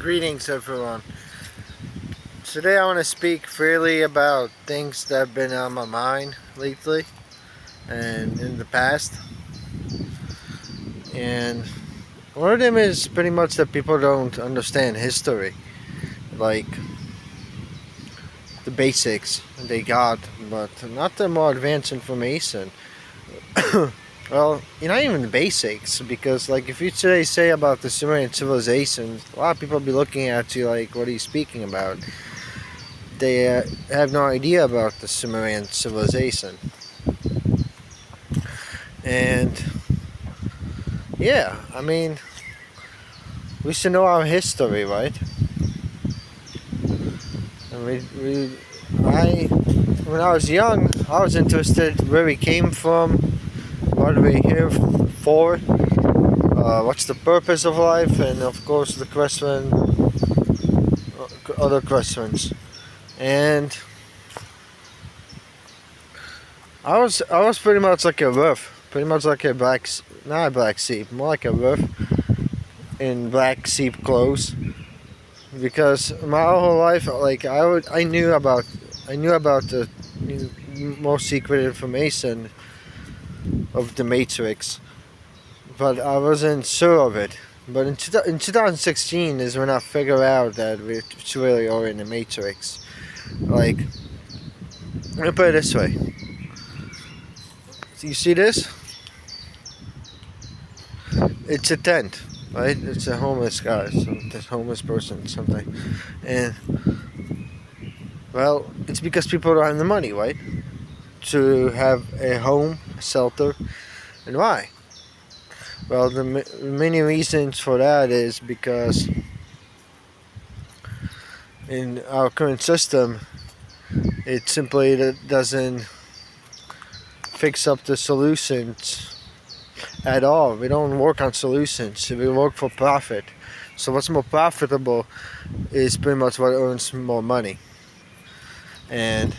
Greetings, everyone. Today I want to speak freely about things that have been on my mind lately and in the past. And one of them is pretty much that people don't understand history, like the basics they got, but not the more advanced information. Well, not even the basics, because like if you today say about the Sumerian civilization, a lot of people will be looking at you like, what are you speaking about? They have no idea about the Sumerian civilization. And yeah, I mean, we should know our history, right? And when I was young, I was interested where we came from, what are we here for, what's the purpose of life, and of course the question, other questions. And I was pretty much like a wolf, pretty much like a not a black sheep, more like a wolf in black sheep clothes, because my whole life, like I knew about the most secret information of the Matrix, but I wasn't sure of it. But in 2016 is when I figured out that we really are in the Matrix. Like, let me put it this way. You see this? It's a tent, right? It's a homeless guy, this homeless person, something. And, well, it's because people don't have the money, right? To have a home, a shelter. And why? Well, the many reasons for that is because in our current system, it simply doesn't fix up the solutions at all. We don't work on solutions. We work for profit. So what's more profitable is pretty much what earns more money. And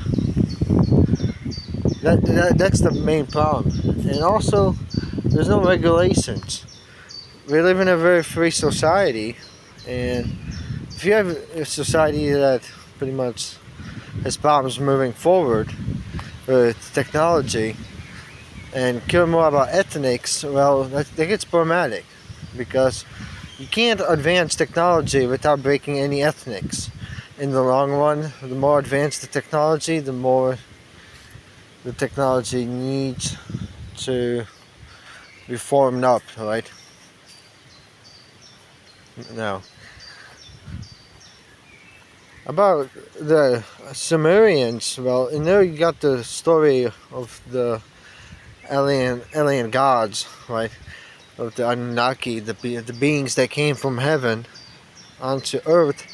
that's the main problem. And also, there's no regulations. We live in a very free society, and if you have a society that pretty much has problems moving forward with technology and care more about ethnics, well, that gets problematic, because you can't advance technology without breaking any ethnics. In the long run, the more advanced the technology, the more the technology needs to be formed up, right? Now, about the Sumerians, well, in there you got the story of the alien gods, right? Of the Anunnaki, the beings that came from heaven onto Earth,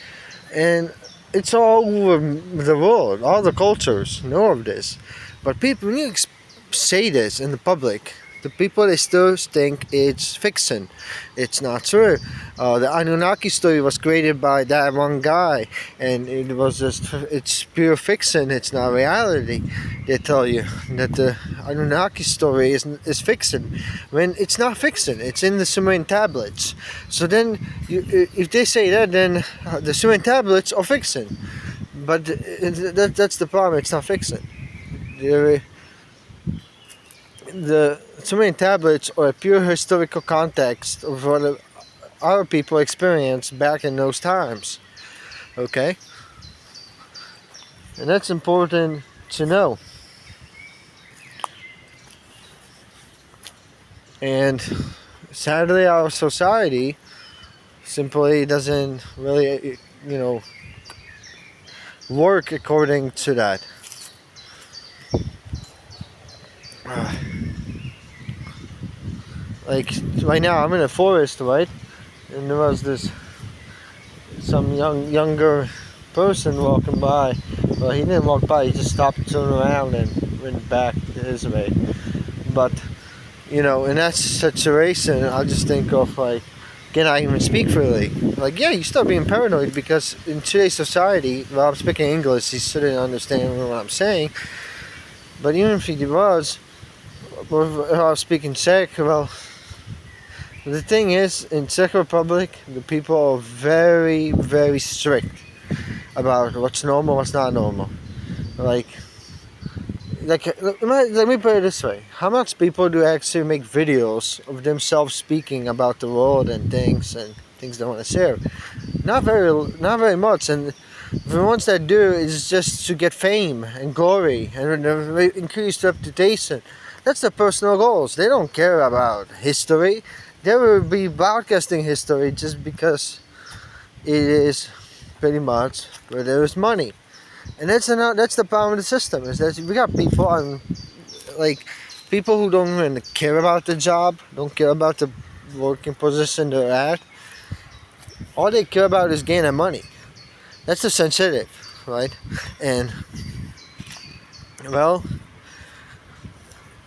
and it's all over the world. All the cultures know of this, but people, when you say this in the public, the people, they still think it's fiction. It's not true. The Anunnaki story was created by that one guy, and it's pure fiction. It's not reality. They tell you that the Anunnaki story is fiction, when it's not fiction. It's in the Sumerian tablets. So then, if they say that, then the Sumerian tablets are fiction. But that's the problem. It's not fiction. The Sumerian tablets are a pure historical context of what our people experienced back in those times. Okay? And that's important to know. And sadly, our society simply doesn't really, work according to that. Like right now, I'm in a forest, right? And there was some younger person walking by. Well, he didn't walk by. He just stopped, turned around, and went back his way. But in that situation, I just think of like, can I even speak freely? Like, yeah, you start being paranoid, because in today's society, well, I'm speaking English, he shouldn't understand what I'm saying. But even if he was, or if I was speaking Czech, well, The thing is, in Czech Republic, the people are very, very strict about what's normal, what's not normal. Like, let me put it this way: how much people do actually make videos of themselves speaking about the world and things they want to share? Not very much. And the ones that do is just to get fame and glory and increased reputation. That's their personal goals. They don't care about history. They will be broadcasting history just because it is pretty much where there is money. And that's the problem with the system, is that we got people on, like, people who don't even care about the job, don't care about the working position they're at. All they care about is gaining money. That's the sensitive, right? And, well,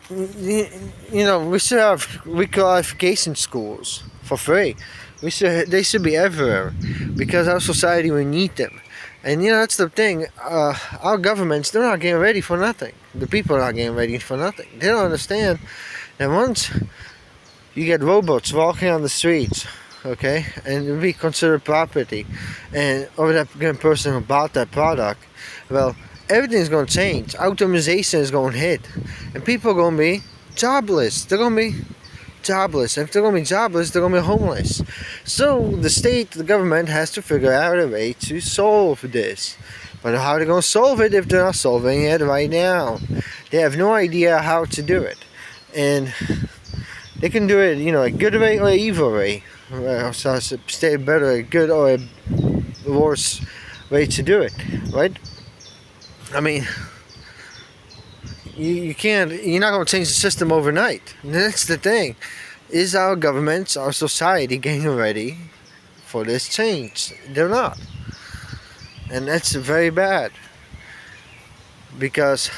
we should have requalification schools for free. They should be everywhere, because our society, we need them. And that's the thing. Our governments, they're not getting ready for nothing. The people are not getting ready for nothing. They don't understand that once you get robots walking on the streets, okay, and it'll be considered property, and or that person who bought that product, well, everything's going to change. Automation is going to hit, and people are going to be jobless. They're going to be jobless. If they're going to be jobless, they're going to be homeless. So the government has to figure out a way to solve this. But how are they going to solve it if they're not solving it right now? They have no idea how to do it. And they can do it, a good way or an evil way. So I should say better, a good or a worse way to do it, right? I mean, you're not going to change the system overnight. And that's the thing. Is our governments, our society getting ready for this change? They're not. And that's very bad. Because,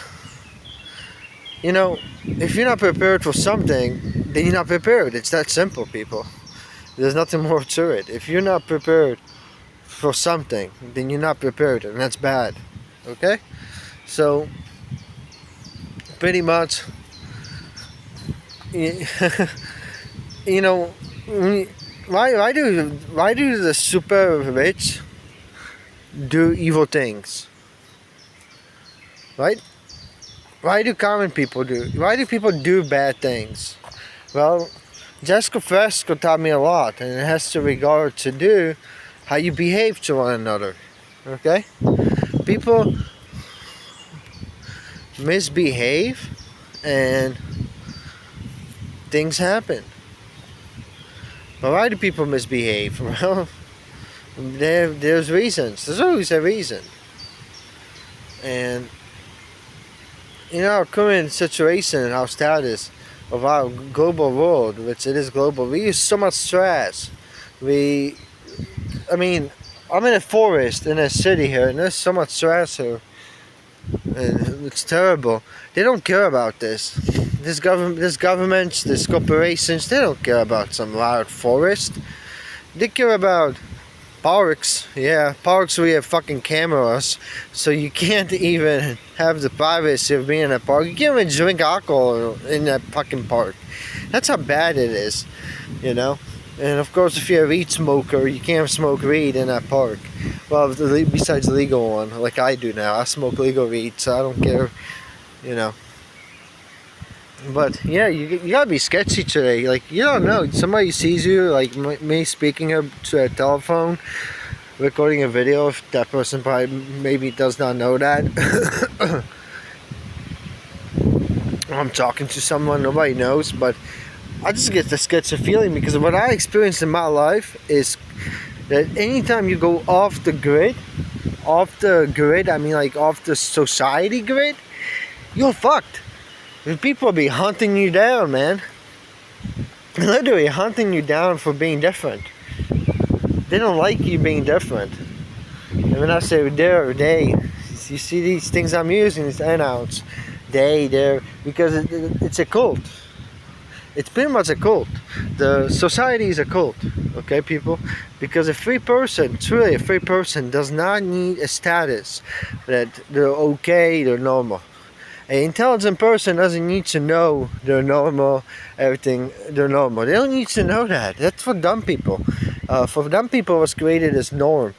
if you're not prepared for something, then you're not prepared. It's that simple, people. There's nothing more to it. If you're not prepared for something, then you're not prepared, and that's bad. Okay? So, pretty much, why do the super rich do evil things? Right? Why do common people why do people do bad things? Well, Jessica Fresco taught me a lot, and it has to regard to do how you behave to one another. Okay? People misbehave and things happen. But why do people misbehave? Well, there's reasons. There's always a reason. And our current situation and our status of our global world, which it is global, we use so much stress. I'm in a forest in a city here, and there's so much stress here. And it's terrible. They don't care about this. This governments, these corporations, they don't care about some wild forest. They care about parks. Yeah, parks where you have fucking cameras, so you can't even have the privacy of being in a park. You can't even drink alcohol in that fucking park. That's how bad it is, And of course, if you're a weed smoker, you can't smoke weed in that park. Well, besides the legal one, like I do now. I smoke legal weed, so I don't care, But yeah, you gotta be sketchy today. Like, you don't know. Somebody sees you, like me speaking to a telephone, recording a video. If that person probably maybe does not know that. I'm talking to someone nobody knows, but I just get the sketchy feeling, because what I experienced in my life is that anytime you go off the grid, I mean like off the society grid, you're fucked. And people will be hunting you down, man. Literally hunting you down for being different. They don't like you being different. And when I say they, you see these things I'm using, these anouns, they're, because it's a cult. It's pretty much a cult. The society is a cult, okay, people? Because a free person, truly a free person, does not need a status that they're okay, they're normal. An intelligent person doesn't need to know they're normal, everything, they're normal. They don't need to know that. That's for dumb people. For dumb people, it was created as norm.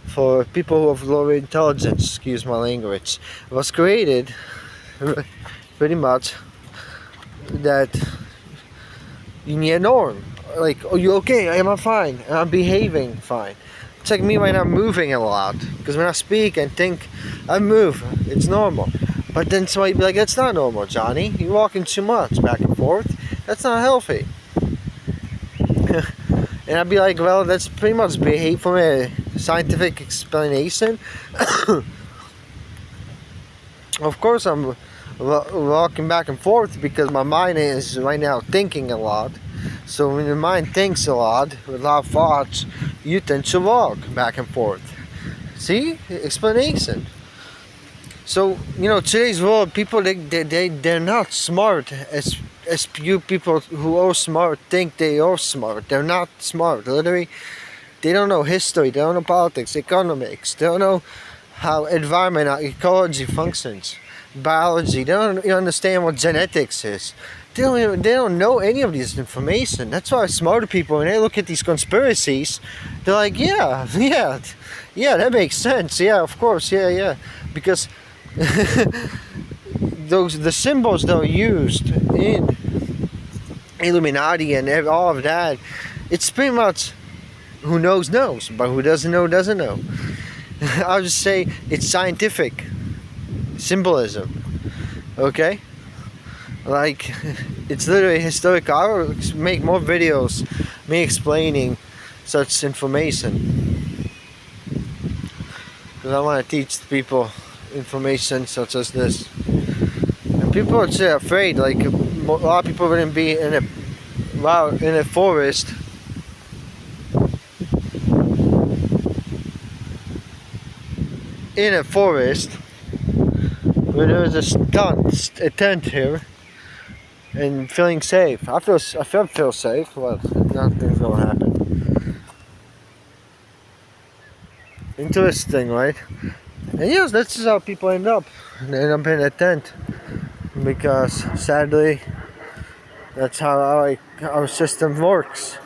For people who have lower intelligence, excuse my language, it was created pretty much that you need a norm. Like, oh, you okay? Am I fine? Am I behaving fine? It's like me when I'm moving a lot. Because when I speak and think, I move. It's normal. But then somebody be like, that's not normal, Johnny. You're walking too much back and forth. That's not healthy. And I'd be like, well, that's pretty much behave from a scientific explanation. Of course, I'm walking back and forth because my mind is right now thinking a lot. So when your mind thinks a lot, with a lot of thoughts, you tend to walk back and forth. See? Explanation. So, today's world, people, they're not smart as you people who are smart think they are smart. They're not smart. Literally, they don't know history, they don't know politics, economics, they don't know how environment, ecology functions, biology. They don't even understand what genetics is. They don't know any of this information. That's why smarter people, when they look at these conspiracies, they're like, yeah, that makes sense. Yeah, of course, yeah, because the symbols that are used in Illuminati and all of that, it's pretty much who knows, but who doesn't know, doesn't know. I'll just say it's scientific symbolism, okay? Like, it's literally historical. I will make more videos, me explaining such information. Because I want to teach people information such as this. And people are so afraid, like, a lot of people wouldn't be in a forest. In a forest where there's a tent here, and feeling safe. I feel safe. Well, nothing's gonna happen. Interesting, right? And yes, that's just how people end up. They end up in a tent because sadly, that's how our system works.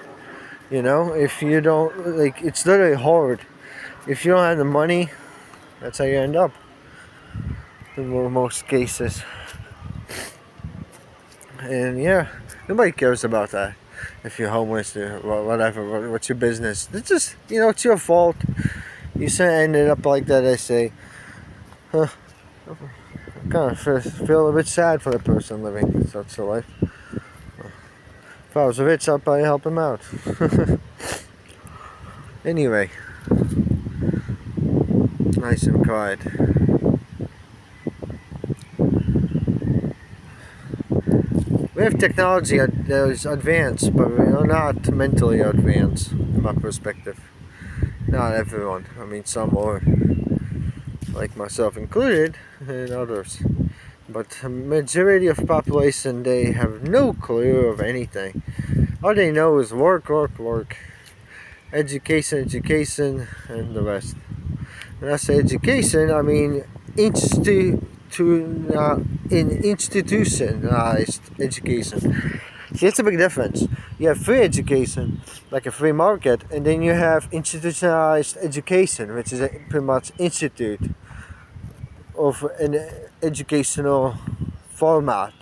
If you don't, like, it's literally hard. If you don't have the money, that's how you end up in most cases. And yeah, nobody cares about that. If you're homeless or whatever, what's your business? It's just, it's your fault. You ended up like that, I say. I kind of feel a bit sad for the person living such a life. If I was rich, I'd probably help him out. Anyway, nice and quiet. We have technology that is advanced, but we are not mentally advanced, in my perspective. Not everyone. I mean, some are, like myself included, and others. But the majority of population, they have no clue of anything. All they know is work, education, and the rest. When I say education, I mean institutionalized education. See, that's a big difference. You have free education, like a free market, and then you have institutionalized education, which is pretty much institute of an educational format.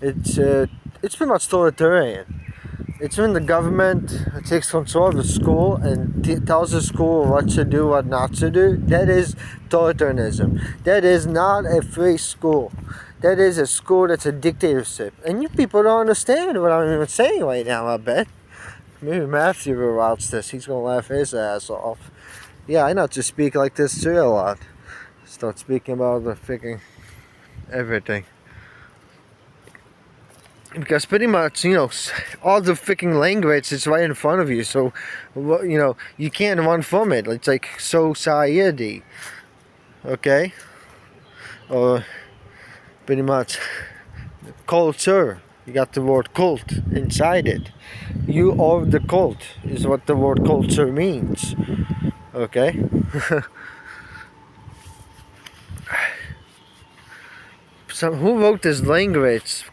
It's pretty much totalitarian. It's when the government takes control of the school and tells the school what to do, what not to do. That is totalitarianism. That is not a free school. That is a school that's a dictatorship. And you people don't understand what I'm even saying right now, I bet. Maybe Matthew will watch this. He's going to laugh his ass off. Yeah, I know to speak like this too a lot. Start speaking about the freaking everything. Because pretty much, all the freaking language is right in front of you. So, you can't run from it. It's like society. Okay? Or pretty much culture. You got the word cult inside it. You are the cult is what the word culture means. Okay? who wrote this language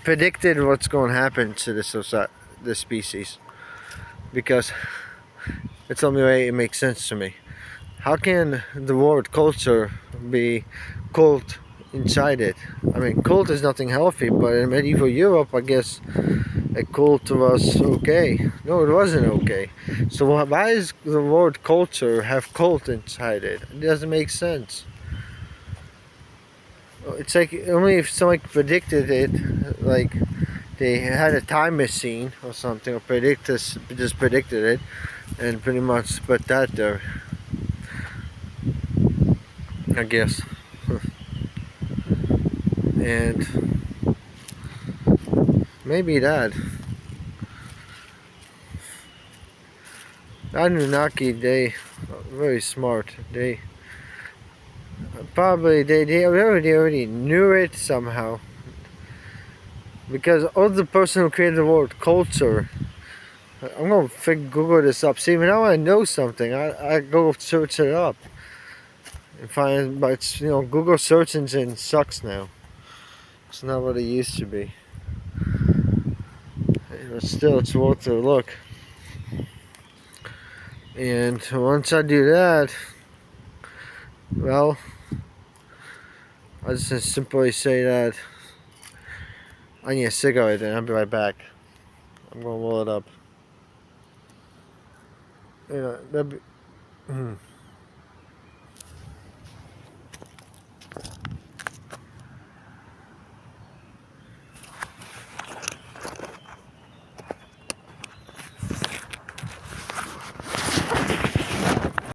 predicted what's going to happen to the species, because it's the only way it makes sense to me. How can the word culture be cult inside it? I mean, cult is nothing healthy, but in medieval Europe, I guess a cult was okay. No, it wasn't okay. So why does the word culture have cult inside it? It doesn't make sense. It's like only if someone predicted it, like they had a time machine or something, or just predicted it, and pretty much put that there. I guess. And maybe that. Anunnaki, they are very smart. They probably they already knew it somehow. Because all the person who created the word culture, I'm gonna Google this up. See, when I want to know something, I go search it up and find. But it's, Google search engine sucks now. It's not what it used to be. But still, it's worth a look. And once I do that, well, I just simply say that I need a cigarette, and I'll be right back. I'm gonna roll it up. That'd be,